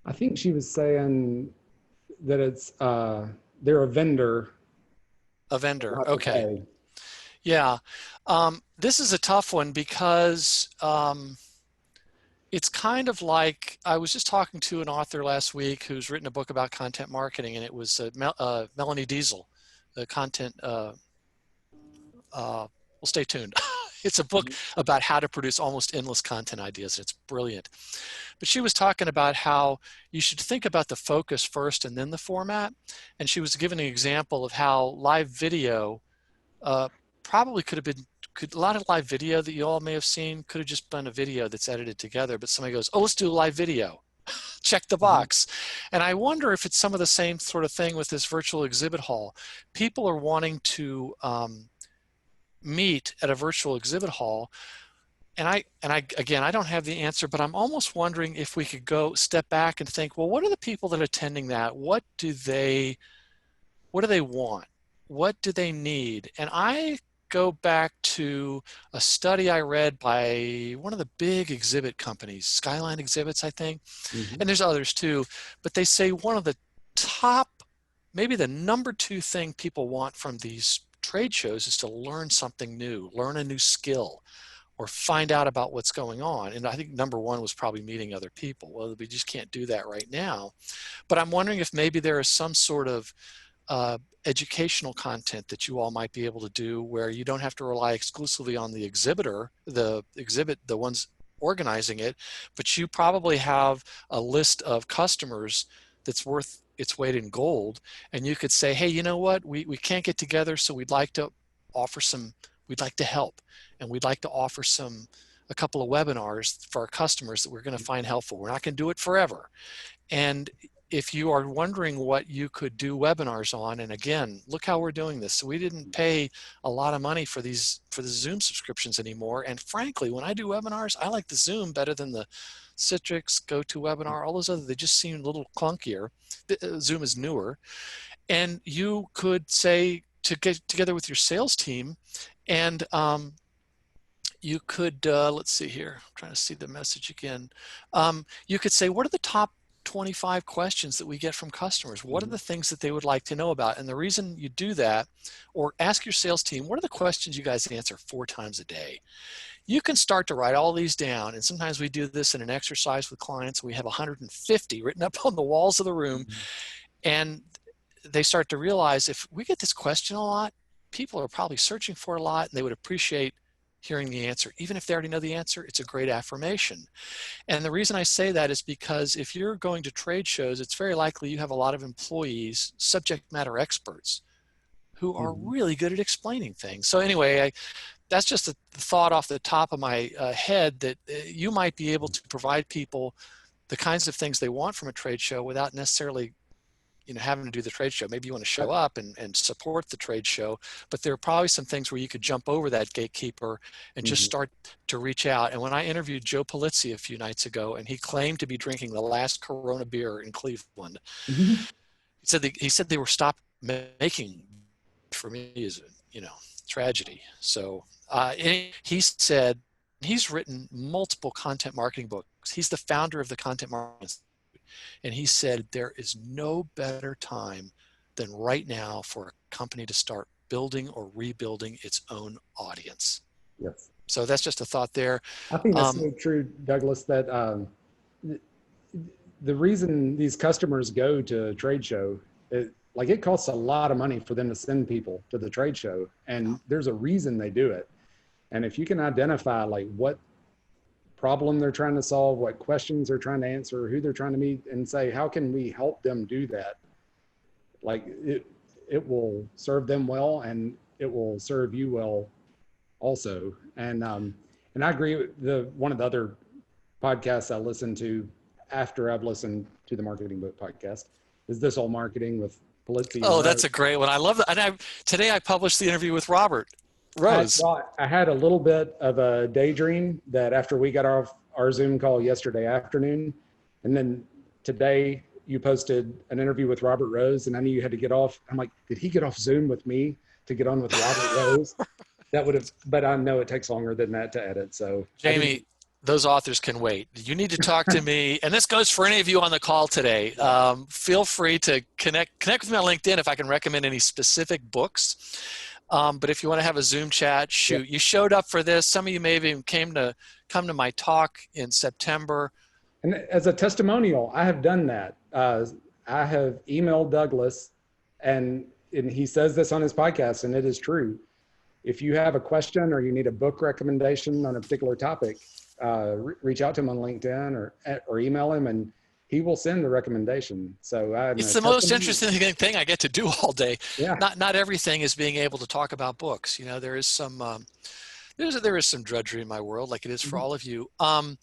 I think she was saying that it's they're a vendor. A vendor, Not to okay. pay. Yeah, this is a tough one because it's kind of like, I was just talking to an author last week who's written a book about content marketing, and it was Melanie Diesel, the content, well, stay tuned. It's a book about how to produce almost endless content ideas. It's brilliant. But she was talking about how you should think about the focus first and then the format. And she was giving an example of how live video probably could have been, a lot of live video that you all may have seen could have just been a video that's edited together, but somebody goes, oh, let's do a live video. Check the box. And I wonder if it's some of the same sort of thing with this virtual exhibit hall. People are wanting to meet at a virtual exhibit hall. And I again, I don't have the answer, but I'm almost wondering if we could go step back and think, well, what are the people that are attending that? What do they want? What do they need? And I go back to a study I read by one of the big exhibit companies, Skyline Exhibits, I think, and there's others too, but they say one of the top, maybe the number 2 thing people want from these trade shows is to learn something new, learn a new skill, or find out about what's going on. And I think number 1 was probably meeting other people. Well, we just can't do that right now. But I'm wondering if maybe there is some sort of educational content that you all might be able to do where you don't have to rely exclusively on the exhibitor, the ones organizing it, but you probably have a list of customers that's worth its weight in gold. And you could say, hey, you know what, we can't get together, so we'd like to offer some, we'd like to help, and we'd like to offer a couple of webinars for our customers that we're going to find helpful. We're not going to do it forever. And if you are wondering what you could do webinars on, and again, look how we're doing this. So we didn't pay a lot of money for the Zoom subscriptions anymore. And frankly, when I do webinars, I like the Zoom better than the Citrix, GoToWebinar, all those other, they just seem a little clunkier. Zoom is newer. And you could say to get together with your sales team, and you could, let's see here, I'm trying to see the message again. You could say, what are the top 25 questions that we get from customers? What are the things that they would like to know about? And the reason you do that, or ask your sales team, what are the questions you guys answer 4 times a day? You can start to write all these down. And sometimes we do this in an exercise with clients. We have 150 written up on the walls of the room. And they start to realize, if we get this question a lot, people are probably searching for a lot, and they would appreciate hearing the answer. Even if they already know the answer, it's a great affirmation. And the reason I say that is because if you're going to trade shows, it's very likely you have a lot of employees, subject matter experts, who are really good at explaining things. So anyway, that's just a thought off the top of my head, that you might be able to provide people the kinds of things they want from a trade show without necessarily having to do the trade show. Maybe you want to show up and support the trade show, but there are probably some things where you could jump over that gatekeeper and just start to reach out. And when I interviewed Joe Pulizzi a few nights ago, and he claimed to be drinking the last Corona beer in Cleveland, he said they were stopped making. For me, is tragedy. So he said he's written multiple content marketing books. He's the founder of the Content Marketing Institute. And he said, there is no better time than right now for a company to start building or rebuilding its own audience. Yes. So that's just a thought there. I think that's so true, Douglas, that the reason these customers go to a trade show, it costs a lot of money for them to send people to the trade show, and there's a reason they do it. And if you can identify what problem they're trying to solve, what questions they're trying to answer, who they're trying to meet, and say, how can we help them do that? It will serve them well, and it will serve you well also. And And I agree with one of the other podcasts I listen to after I've listened to the Marketing Book podcast is This Old Marketing with Polizzi and Oh, Rose. that's a great one. I love that. And today I published the interview with Robert Rose. I had a little bit of a daydream that after we got off our Zoom call yesterday afternoon, and then today you posted an interview with Robert Rose, and I knew you had to get off. I'm like, did he get off Zoom with me to get on with Robert Rose? That would have, but I know it takes longer than that to edit. So Jamie, those authors can wait. You need to talk to me, and this goes for any of you on the call today. Feel free to connect with me on LinkedIn if I can recommend any specific books. But if you want to have a Zoom chat, shoot. Yeah. You showed up for this. Some of you maybe come to my talk in September. And as a testimonial, I have done that. I have emailed Douglas, and he says this on his podcast, and it is true. If you have a question or you need a book recommendation on a particular topic, reach out to him on LinkedIn or email him, and he will send the recommendation. So it's the most interesting thing I get to do all day. Yeah. Not everything is being able to talk about books. You know, there is some there is some drudgery in my world, like it is for all of you. But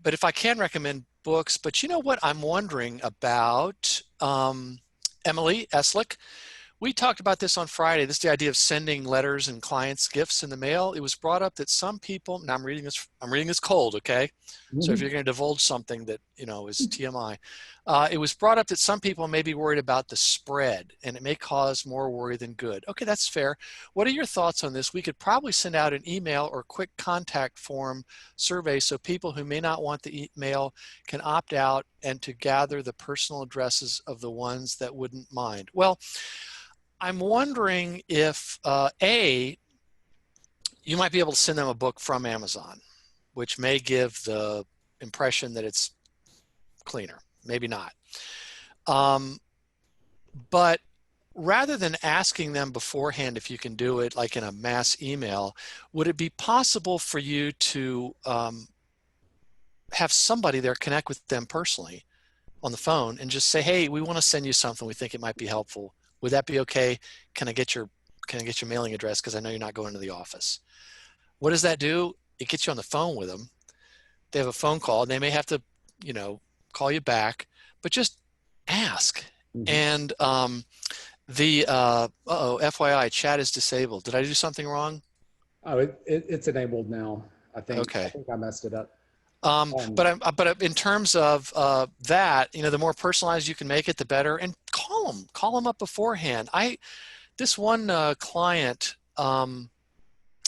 if I can recommend books, but you know what I'm wondering about, Emily Eslick. We talked about this on Friday. This is the idea of sending letters and clients gifts in the mail. It was brought up that some people, now I'm reading this cold, okay? So if you're going to divulge something that, you know, is TMI, it was brought up that some people may be worried about the spread, and it may cause more worry than good. Okay, that's fair. What are your thoughts on this? We could probably send out an email or quick contact form survey so people who may not want the email can opt out, and to gather the personal addresses of the ones that wouldn't mind. Well, I'm wondering if, you might be able to send them a book from Amazon, which may give the impression that it's cleaner. Maybe not. But rather than asking them beforehand if you can do it like in a mass email, would it be possible for you to have somebody there connect with them personally on the phone and just say, hey, we want to send you something. We think it might be helpful. Would that be okay? Can I get your mailing address? Because I know you're not going to the office. What does that do? It gets you on the phone with them. They have a phone call, and they may have to, you know, call you back, but just ask. And FYI, chat is disabled. Did I do something wrong? Oh, it's enabled now, I think. Okay. I think I messed it up. But in terms of that, you know, the more personalized you can make it, the better. And call them up beforehand. This one client, in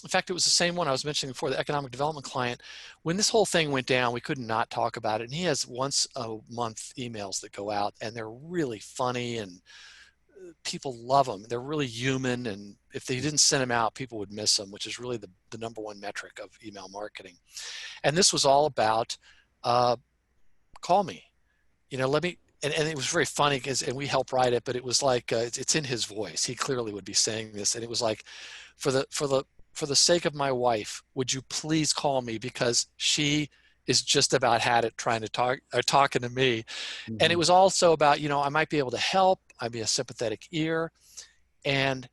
fact, it was the same one I was mentioning before, the economic development client. When this whole thing went down, we could not talk about it. And he has once a month emails that go out, and they're really funny, and people love them. They're really human, and if they didn't send them out, people would miss them, which is really the number one metric of email marketing. And this was all about call me, you know, let me. And it was very funny because, and we helped write it, but it was like it's in his voice. He clearly would be saying this, and it was like, for the sake of my wife, would you please call me, because she is just about had it trying to talking to me. And it was also about, you know, I might be able to help. I'd be a sympathetic ear. And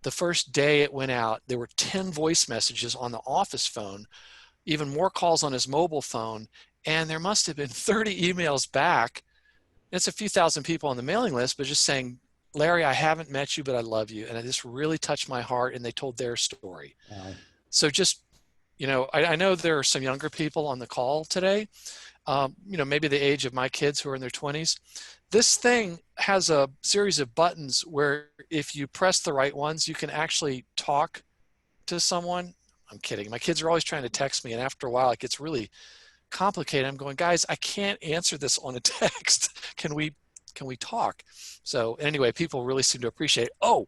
the first day it went out, there were 10 voice messages on the office phone, even more calls on his mobile phone, and there must have been 30 emails back. It's a few thousand people on the mailing list, but just saying, Larry, I haven't met you, but I love you. And this really touched my heart, and they told their story. Wow. So just, you know, I know there are some younger people on the call today, you know, maybe the age of my kids who are in their 20s. This thing has a series of buttons where if you press the right ones, you can actually talk to someone. I'm kidding. My kids are always trying to text me, and after a while it gets really complicated. I'm going, guys, I can't answer this on a text. Can we talk? So anyway, people really seem to appreciate it. Oh,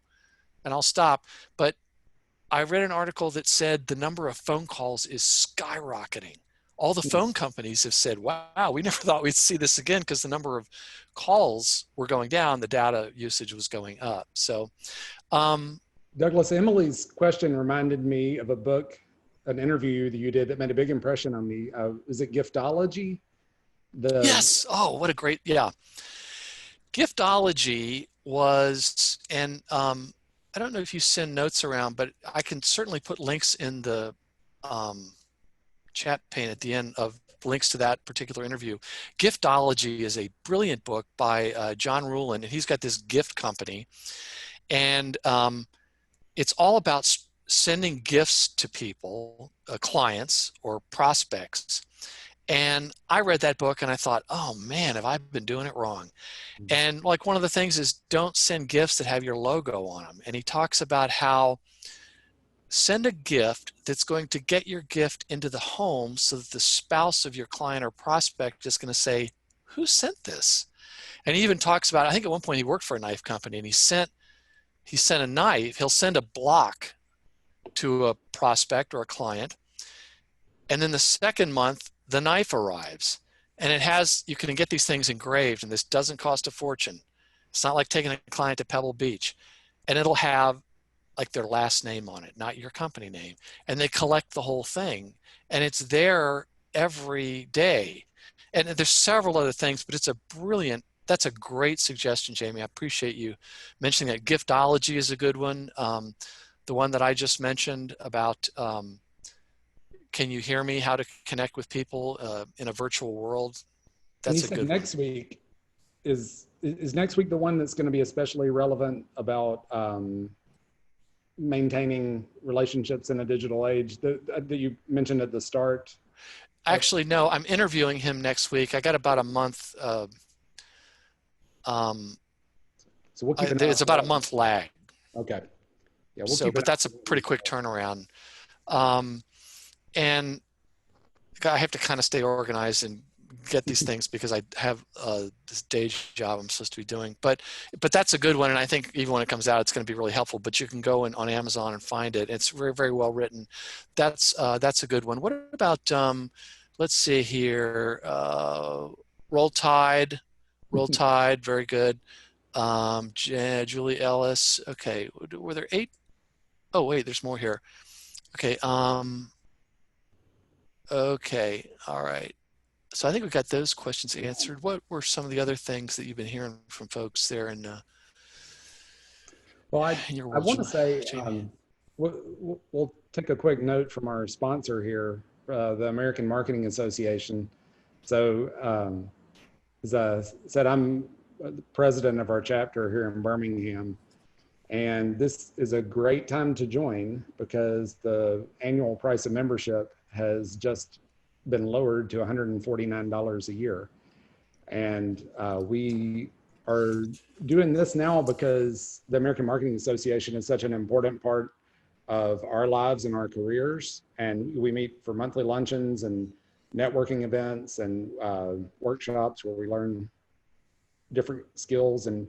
and I'll stop. But I read an article that said the number of phone calls is skyrocketing. All the phone companies have said, wow, we never thought we'd see this again, because the number of calls were going down, the data usage was going up. So Douglas, Emily's question reminded me of a book, an interview that you did that made a big impression on me. Is it Giftology? Yes. Oh, what a great, yeah. Giftology was, and I don't know if you send notes around, but I can certainly put links in the chat pane at the end of links to that particular interview. Giftology is a brilliant book by John Ruhlin, and he's got this gift company. And it's all about sending gifts to people, clients or prospects. And I read that book and I thought, oh man, have I been doing it wrong? And like one of the things is don't send gifts that have your logo on them. And he talks about how send a gift that's going to get your gift into the home so that the spouse of your client or prospect is going to say, who sent this? And he even talks about, I think at one point he worked for a knife company and he sent a knife. He'll send a block to a prospect or a client. And then the second month, the knife arrives. And it has, you can get these things engraved, and this doesn't cost a fortune. It's not like taking a client to Pebble Beach. And it'll have like their last name on it, not your company name. And they collect the whole thing. And it's there every day. And there's several other things, but it's a brilliant, that's a great suggestion, Jamie. I appreciate you mentioning that. Giftology is a good one. The one that I just mentioned about can you hear me? How to connect with people in a virtual world. That's a good next week. Is next week the one that's going to be especially relevant about maintaining relationships in a digital age that you mentioned at the start? Actually, no, I'm interviewing him next week. I got about a month. So we'll keep it's about a month lag. Okay. Yeah. But that's a pretty quick turnaround. And I have to kind of stay organized and get these things because I have this day job I'm supposed to be doing. But that's a good one, and I think even when it comes out, it's going to be really helpful. But you can go on Amazon and find it. It's very, very well written. That's a good one. What about let's see here, Roll Tide, very good. Julie Ellis. Okay, were there 8? Oh wait, there's more here. Okay. Okay. All right. So I think we got those questions answered. What were some of the other things that you've been hearing from folks there? Well, I want to say we'll take a quick note from our sponsor here, the American Marketing Association. So as I said, I'm the president of our chapter here in Birmingham. And this is a great time to join because the annual price of membership has just been lowered to $149 a year. And we are doing this now because the American Marketing Association is such an important part of our lives and our careers. And we meet for monthly luncheons and networking events and workshops where we learn different skills. And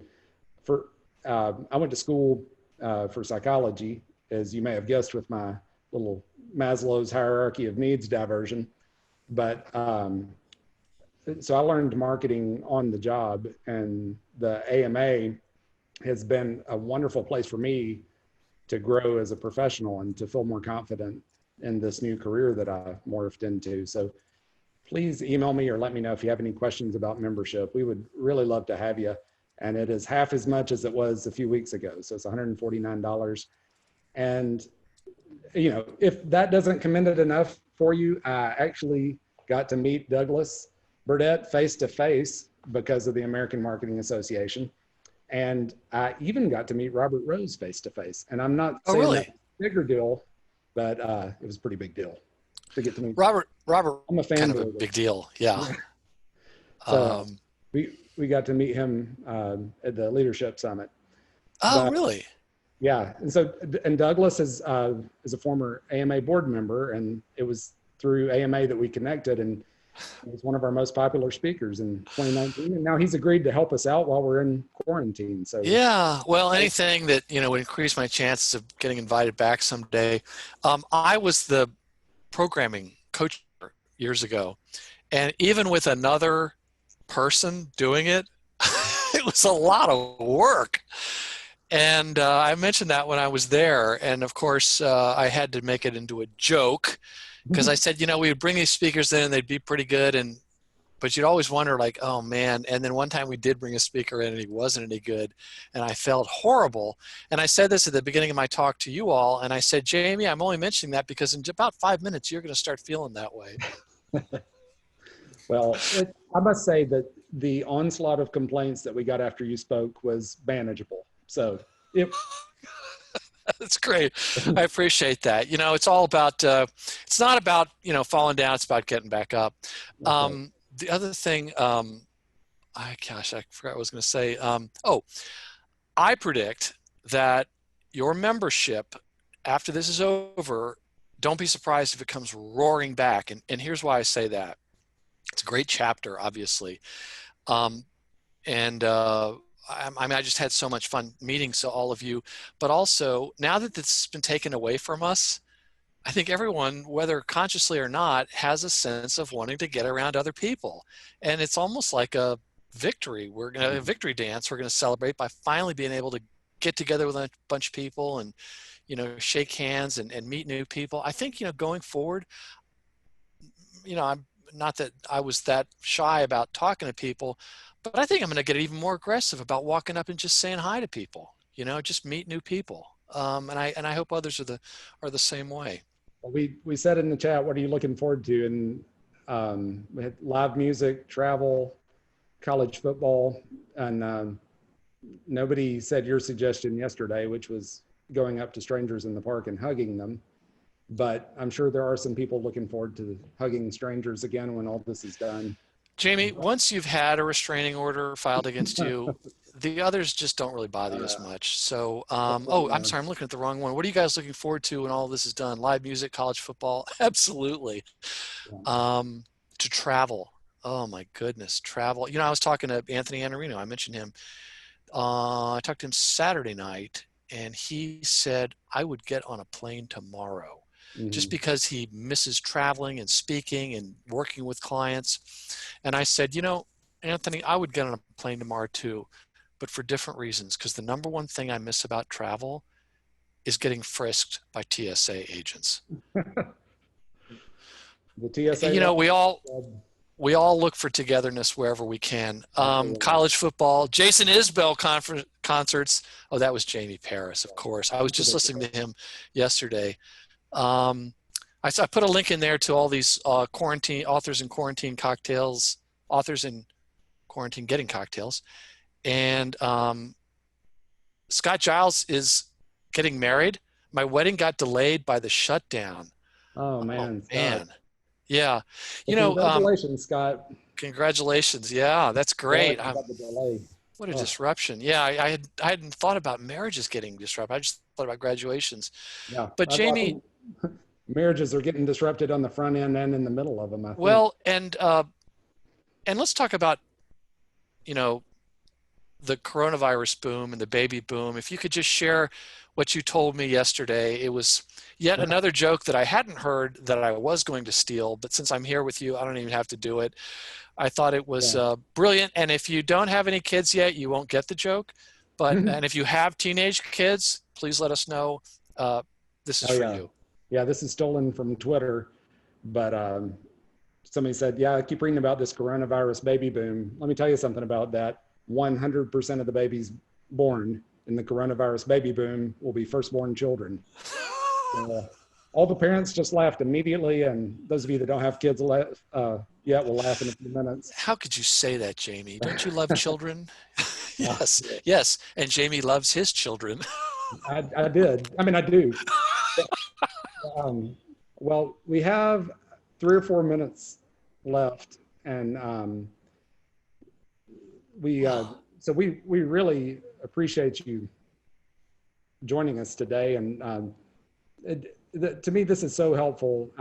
I went to school for psychology, as you may have guessed with my little Maslow's hierarchy of needs diversion. But so I learned marketing on the job, and the AMA has been a wonderful place for me to grow as a professional and to feel more confident in this new career that I morphed into. So please email me or let me know if you have any questions about membership. We would really love to have you. And it is half as much as it was a few weeks ago. So it's $149. And, you know, if that doesn't commend it enough for you, I actually got to meet Douglas Burdett face to face because of the American Marketing Association. And I even got to meet Robert Rose face to face. And I'm not saying really? That's a bigger deal, but it was a pretty big deal to get to meet Robert. I'm a fan kind of a big deal. Yeah. So we got to meet him at the Leadership Summit. Oh, really? Yeah. And Douglas is a former AMA board member, and it was through AMA that we connected, and he was one of our most popular speakers in 2019. And now he's agreed to help us out while we're in quarantine. So yeah, well, anything that, you know, would increase my chances of getting invited back someday. I was the programming coach years ago, and even with another person doing it, it was a lot of work. And I mentioned that when I was there, and of course I had to make it into a joke because I said, you know, we would bring these speakers in and they'd be pretty good, and but you'd always wonder like, oh man. And then one time we did bring a speaker in and he wasn't any good. And I felt horrible. And I said this at the beginning of my talk to you all. And I said, Jamie, I'm only mentioning that because in about 5 minutes, you're going to start feeling that way. Well, I must say that the onslaught of complaints that we got after you spoke was manageable. So it. That's great. I appreciate that. You know, it's all about, it's not about, you know, falling down. It's about getting back up. The other thing, I forgot what I was going to say. I predict that your membership after this is over, don't be surprised if it comes roaring back. And here's why I say that. It's a great chapter, obviously. I mean, I just had so much fun meeting all of you, but also now that this has been taken away from us, I think everyone, whether consciously or not, has a sense of wanting to get around other people. And it's almost like a victory. We're going to a victory dance. We're going to celebrate by finally being able to get together with a bunch of people and, you know, shake hands and meet new people. I think, you know, going forward, you know, I'm not that I was that shy about talking to people, but I think I'm going to get even more aggressive about walking up and just saying hi to people, you know, just meet new people. And I hope others are the same way. Well, we said in the chat, what are you looking forward to? And we had live music, travel, college football, and nobody said your suggestion yesterday, which was going up to strangers in the park and hugging them. But I'm sure there are some people looking forward to hugging strangers again when all this is done. Jamie, once you've had a restraining order filed against you, the others just don't really bother you as much. So, I'm sorry, I'm looking at the wrong one. What are you guys looking forward to when all this is done? Live music, college football? Absolutely. To travel. Oh my goodness, travel. You know, I was talking to Anthony Anarino. I mentioned him. I talked to him Saturday night, and he said, I would get on a plane tomorrow. Just because he misses traveling and speaking and working with clients. And I said, you know, Anthony, I would get on a plane tomorrow too, but for different reasons. Because the number one thing I miss about travel is getting frisked by TSA agents. The TSA, you know, we all look for togetherness wherever we can. College football, Jason Isbell concerts. Oh, that was Jamie Paris, of course. I was just listening to him yesterday. I put a link in there to all these authors in quarantine getting cocktails. And Scott Giles is getting married. My wedding got delayed by the shutdown. Oh man. Yeah. You know, congratulations, Scott. Congratulations. Yeah, that's great. What a Oh. disruption. Yeah, I hadn't thought about marriages getting disrupted. I just thought about graduations. Yeah. But Jamie, marriages are getting disrupted on the front end and in the middle of them, I think. Well, and let's talk about, you know, the coronavirus boom and the baby boom. If you could just share what you told me yesterday. It was yet another joke that I hadn't heard that I was going to steal, but since I'm here with you, I don't even have to do it. I thought it was brilliant. And if you don't have any kids yet, you won't get the joke. But and if you have teenage kids, please let us know. This is for you. Yeah, this is stolen from Twitter, but somebody said, yeah, I keep reading about this coronavirus baby boom. Let me tell you something about that. 100% of the babies born in the coronavirus baby boom will be firstborn children. All the parents just laughed immediately, and those of you that don't have kids yet will laugh in a few minutes. How could you say that, Jamie? Don't you love children? Yes. And Jamie loves his children. I did. I mean, I do. Well, we have 3 or 4 minutes left, and we really appreciate you joining us today. And to me, this is so helpful.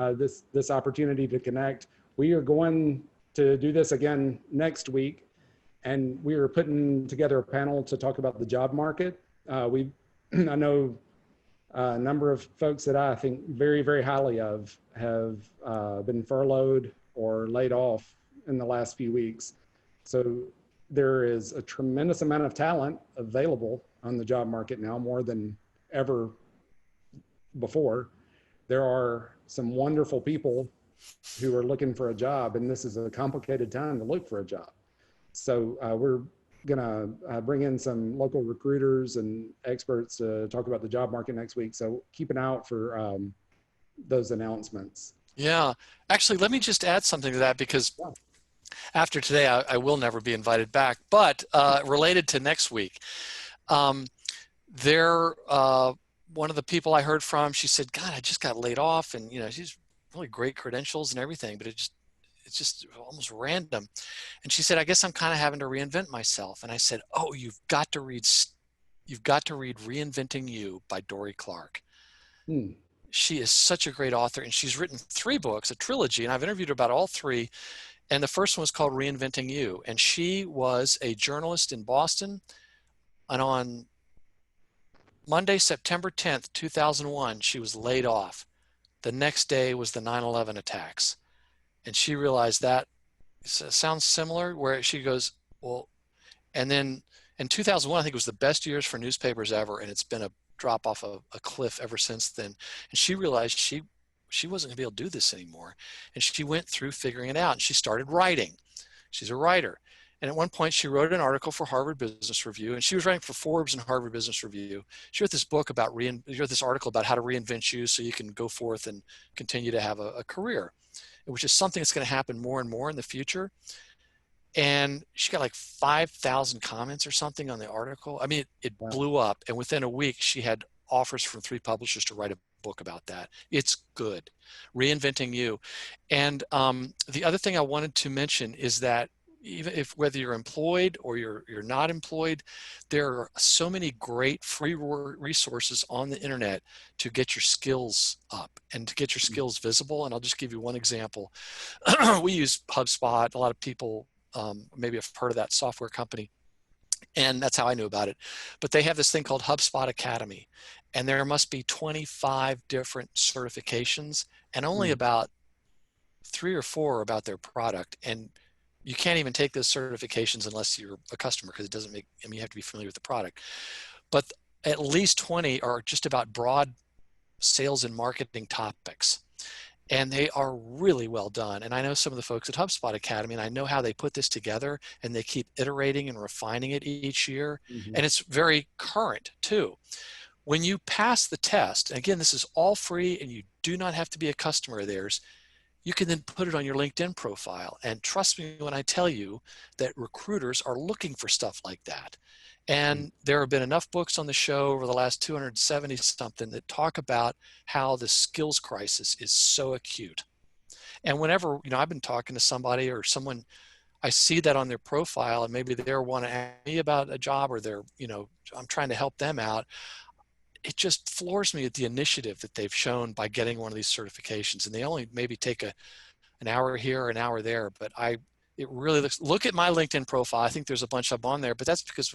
This opportunity to connect. We are going to do this again next week, and we are putting together a panel to talk about the job market. I know a number of folks that I think very, very highly of have been furloughed or laid off in the last few weeks. So there is a tremendous amount of talent available on the job market now, more than ever before. There are some wonderful people who are looking for a job, and this is a complicated time to look for a job. So we're going to bring in some local recruiters and experts to talk about the job market next week. So keep an eye out for those announcements. Yeah. Actually, let me just add something to that, because after today, I will never be invited back. But related to next week, one of the people I heard from, she said, God, I just got laid off, and she's really great credentials and everything, but it's just almost random. And she said, I guess I'm kind of having to reinvent myself. And I said, oh, you've got to read Reinventing You by Dory Clark. She is such a great author, and she's written 3 books, a trilogy, and I've interviewed her about all 3. And the first one was called Reinventing You. And she was a journalist in Boston, and on Monday, September 10th, 2001, she was laid off. The next day was the 9/11 attacks. And she realized that sounds similar, where she goes, well, and then in 2001, I think it was the best years for newspapers ever. And it's been a drop off a cliff ever since then. And she realized she wasn't gonna be able to do this anymore. And she went through figuring it out, and she started writing. She's a writer. And at one point she wrote an article for Harvard Business Review, and she was writing for Forbes and Harvard Business Review. She wrote this book about this article about how to reinvent you so you can go forth and continue to have a career, which is something that's going to happen more and more in the future. And she got like 5,000 comments or something on the article. I mean, it blew up. And within a week, she had offers from 3 publishers to write a book about that. It's good. Reinventing You. And the other thing I wanted to mention is that even whether you're employed or you're not employed, there are so many great free resources on the internet to get your skills up and to get your skills visible. And I'll just give you one example. We use HubSpot. A lot of people maybe have heard of that software company, and that's how I knew about it. But they have this thing called HubSpot Academy, and there must be 25 different certifications, and only about 3 or 4 about their product. And you can't even take those certifications unless you're a customer, because it doesn't make, you have to be familiar with the product. But at least 20 are just about broad sales and marketing topics. And they are really well done. And I know some of the folks at HubSpot Academy, and I know how they put this together, and they keep iterating and refining it each year. And it's very current too. When you pass the test, and again, this is all free and you do not have to be a customer of theirs, you can then put it on your LinkedIn profile. And trust me when I tell you that recruiters are looking for stuff like that. And there have been enough books on the show over the last 270 something that talk about how the skills crisis is so acute. And whenever, I've been talking to somebody or someone, I see that on their profile, and maybe they want to ask me about a job, or they're, I'm trying to help them out. It just floors me at the initiative that they've shown by getting one of these certifications. And they only maybe take an hour here, an hour there, but it really look at my LinkedIn profile. I think there's a bunch of them on there, but that's because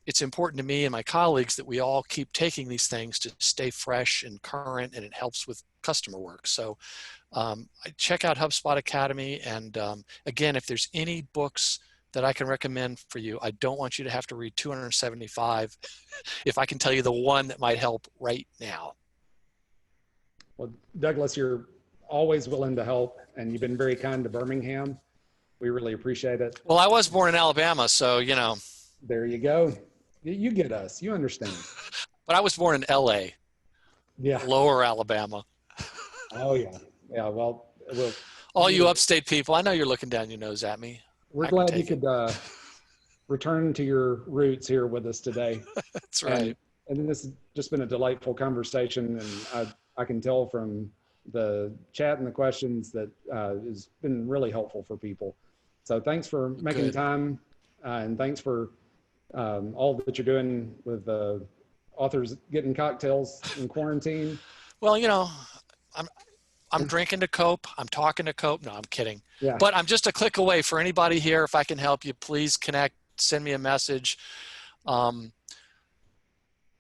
it's important to me and my colleagues that we all keep taking these things to stay fresh and current, and it helps with customer work. So I check out HubSpot Academy. And again, if there's any books that I can recommend for you, I don't want you to have to read 275 if I can tell you the one that might help right now. Well, Douglas, you're always willing to help, and you've been very kind to Birmingham. We really appreciate it. Well, I was born in Alabama, so, There you go. You get us. You understand. But I was born in LA. Yeah. Lower Alabama. Oh, yeah. Yeah, well. All you upstate people, I know you're looking down your nose at me. We're glad you could return to your roots here with us today. That's right. And this has just been a delightful conversation, and I can tell from the chat and the questions that has been really helpful for people. So thanks for making time, and thanks for all that you're doing with authors getting cocktails in quarantine. Well, I'm drinking to cope. I'm talking to cope. No, I'm kidding. Yeah. But I'm just a click away. For anybody here, if I can help you, please connect, send me a message.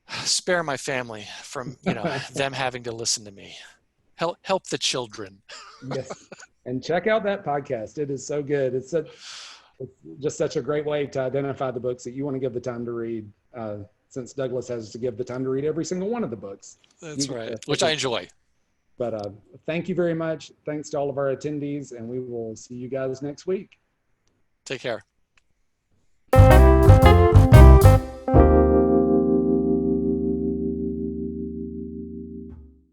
Spare my family from, them having to listen to me. Help the children. Yes. And check out that podcast. It is so good. It's just such a great way to identify the books that you want to give the time to read, since Douglas has to give the time to read every single one of the books. That's right. Which I enjoy. But thank you very much. Thanks to all of our attendees, and we will see you guys next week. Take care.